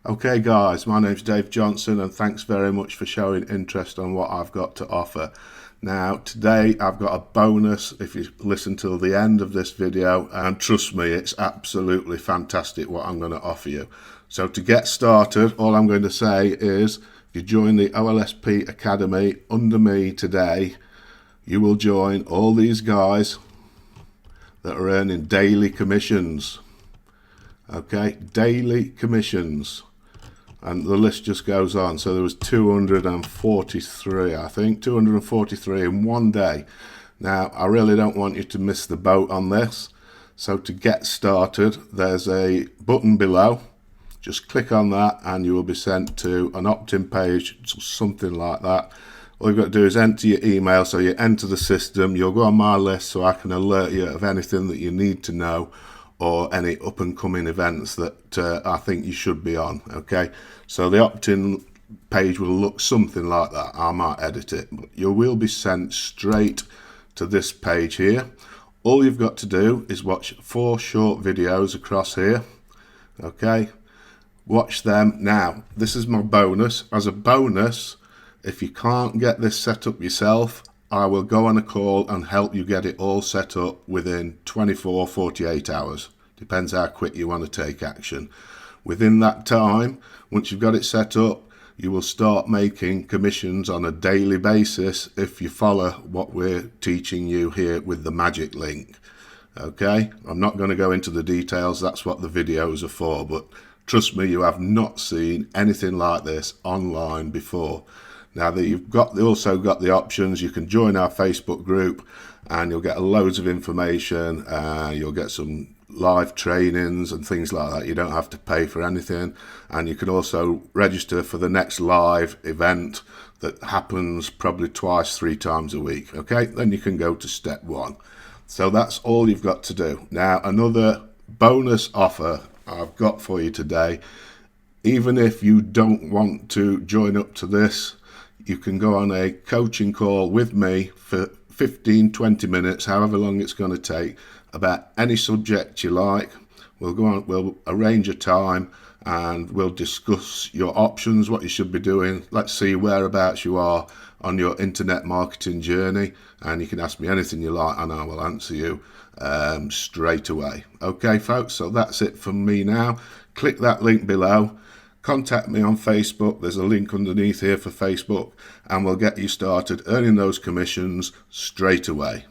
Okay guys, my name's Dave Johnson and thanks very much for showing interest on what I've got to offer. Now today I've got a bonus if you listen till the end of this video, and trust me, it's absolutely fantastic what I'm going to offer you. So to get started, all I'm going to say is if you join the OLSP Academy under me today, you will join all these guys that are earning daily commissions. Okay, daily commissions. And the list just goes on. So there was 243, I think, 243 in one day. Now, I really don't want you to miss the boat on this. So to get started, there's a button below. Just click on that and you will be sent to an opt-in page, something like that. All you've got to do is enter your email. So you enter the system, you'll go on my list so I can alert you of anything that you need to know, or any up and coming events that I think you should be on. Okay, so the opt-in page will look something like that. I might edit it, but you will be sent straight to this page here. All you've got to do is watch 4 short videos across here. Okay, watch them. Now this is my bonus. As a bonus, if you can't get this set up yourself, I will go on a call and help you get it all set up within 48 hours. Depends how quick you want to take action. Within that time, once you've got it set up, you will start making commissions on a daily basis if you follow what we're teaching you here with the magic link. Okay, I'm not going to go into the details, that's what the videos are for, but trust me, you have not seen anything like this online before. Now that you've also got the options, you can join our Facebook group and you'll get loads of information. You'll get some live trainings and things like that. You don't have to pay for anything, and you can also register for the next live event that happens probably 2-3 times a week. Okay, then you can go to step 1. So that's all you've got to do. Now another bonus offer I've got for you today. Even if you don't want to join up to this, you can go on a coaching call with me for 15-20 minutes, however long it's going to take, about any subject you like. We'll arrange a time and we'll discuss your options, what you should be doing. Let's see whereabouts you are on your internet marketing journey, and you can ask me anything you like and I will answer you straight away. Okay folks, so that's it from me now. Click that link below. Contact me on Facebook. There's a link underneath here for Facebook, and we'll get you started earning those commissions straight away.